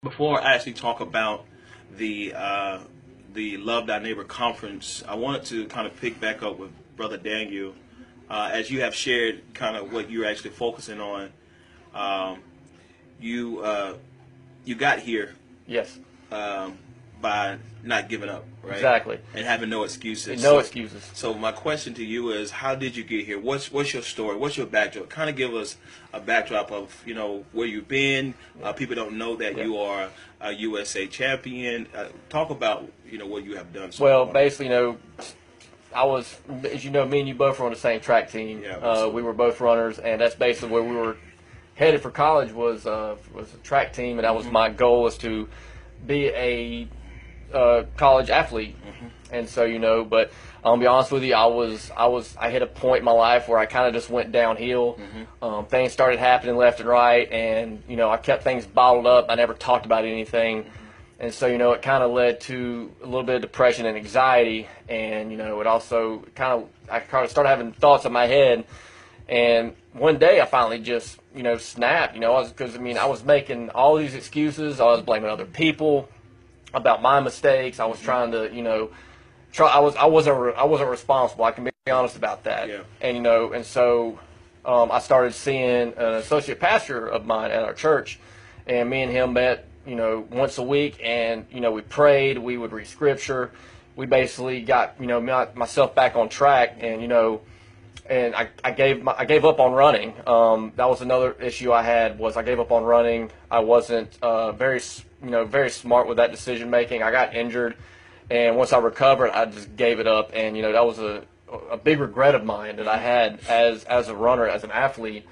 Before I actually talk about the uh, the Love Thy Neighbor conference, I wanted to kind of pick back up with Brother Daniel, as you have shared kind of what you're actually focusing on. Um, you you got here Yes, um, by not giving up, right? exactly. And having no excuses. No excuses. So my question to you is, how did you get here? What's your story? What's your backdrop? Kind of give us a backdrop of where you've been. People don't know that Yeah. you are a USA champion. Talk about what you have done. So Well, far. basically, I was, as you know, me and you both were on the same track team. Yeah, absolutely. We were both runners, and that's basically where we were headed for college was a track team, and that was my goal was to be a college athlete. And so, but I'll be honest with you, I hit a point in my life where I kind of just went downhill. Things started happening left and right, and I kept things bottled up. I never talked about anything. And so, it kind of led to a little bit of depression and anxiety, and it also I kind of started having thoughts in my head. And one day I finally just snapped. Because I was making all these excuses. I was blaming other people about my mistakes. I was trying to I wasn't responsible. I can be honest about that. Yeah. And and so I started seeing an associate pastor of mine at our church, and me and him met once a week, and we prayed. We would read scripture. We basically got myself back on track, and and I gave up on running. That was another issue I had, was I gave up on running. I wasn't very smart with that decision making. I got injured, and once I recovered, I just gave it up. And that was a big regret of mine that I had as a runner, as an athlete.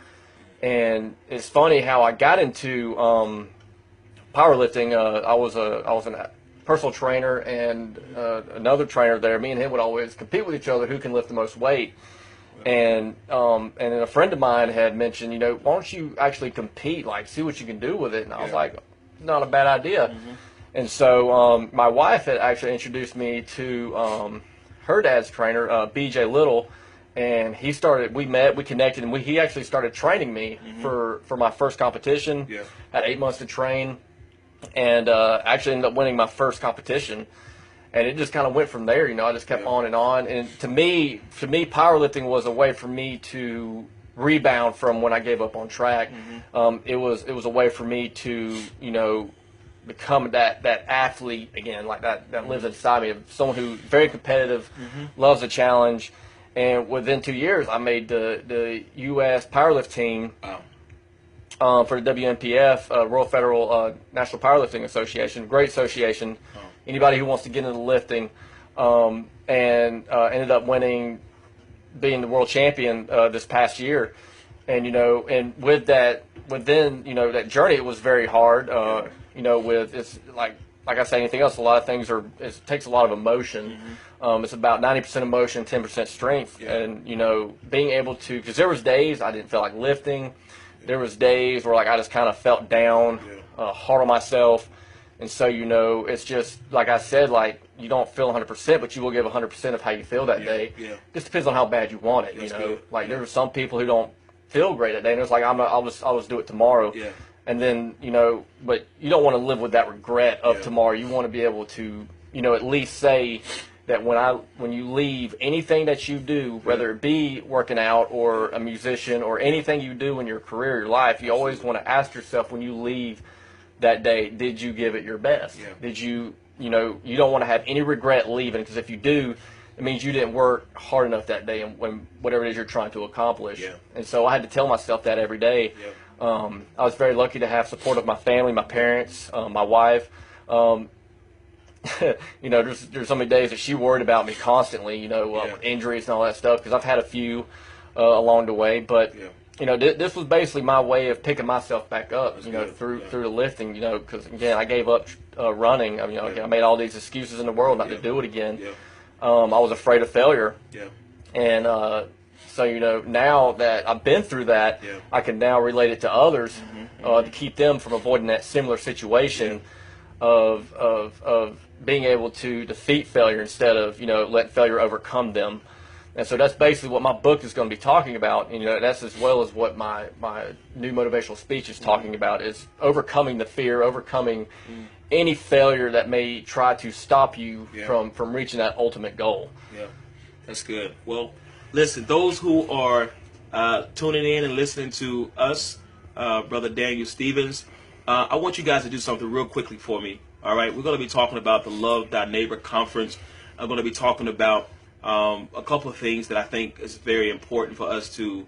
And it's funny how I got into powerlifting. I was a personal trainer and another trainer there. Me and him would always compete with each other, who can lift the most weight. And then a friend of mine had mentioned, why don't you actually compete, like see what you can do with it? And I was like, not a bad idea. And so my wife had actually introduced me to her dad's trainer, BJ Little, and we met, we connected, and he actually started training me for my first competition. Yeah. Had 8 months to train, and actually ended up winning my first competition. And it just kind of went from there, I just kept on and on. And to me, powerlifting was a way for me to rebound from when I gave up on track. It was a way for me to, become that athlete again, like that lives inside me, of someone who very competitive, loves a challenge. And within 2 years, I made the U.S. powerlift team. Wow. For the WNPF, World Federal National Powerlifting Association, great association. Anybody who wants to get into lifting, and ended up being the world champion this past year. And and within that journey, it was very hard. It's like I say, anything else, a lot of things it takes a lot of emotion. It's about 90% emotion, 10% strength. Yeah. And being able to, because there was days I didn't feel like lifting. There was days where I just kind of felt down, hard on myself. And so, it's just, like I said, you don't feel 100%, but you will give 100% of how you feel that day. Yeah. Just depends on how bad you want it, That's good. There are some people who don't feel great that day, and it's like, I'll just do it tomorrow. Yeah. And then, but you don't want to live with that regret of tomorrow. You want to be able to, at least say that when you leave, anything that you do, whether it be working out or a musician or anything you do in your career, your life, you always want to ask yourself when you leave that day, did you give it your best? Yeah. Did you, you don't want to have any regret leaving, because if you do, it means you didn't work hard enough that day and when whatever it is you're trying to accomplish. Yeah. And so I had to tell myself that every day. Yeah. I was very lucky to have support of my family, my parents, my wife. There's so many days that she worried about me constantly, with injuries and all that stuff, because I've had a few along the way. But this was basically my way of picking myself back up, through the lifting, because again, I gave up running. I made all these excuses in the world not to do it again. Yeah. I was afraid of failure. Yeah. And so, now that I've been through that, I can now relate it to others to keep them from avoiding that similar situation of being able to defeat failure instead of, letting failure overcome them. And so that's basically what my book is going to be talking about. And, that's as well as what my new motivational speech is talking about, is overcoming the fear, overcoming any failure that may try to stop you from reaching that ultimate goal. Yeah, that's good. Well, listen, those who are tuning in and listening to us, Brother Daniel Stevens, I want you guys to do something real quickly for me. All right, we're going to be talking about the Love Thy Neighbor Conference. I'm going to be talking about a couple of things that I think is very important for us to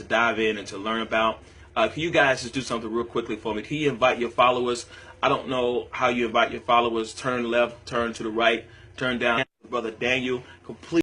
dive in and to learn about. Can you guys just do something real quickly for me? Can you invite your followers? I don't know how you invite your followers. Turn left, turn to the right, turn down. Brother Daniel, complete.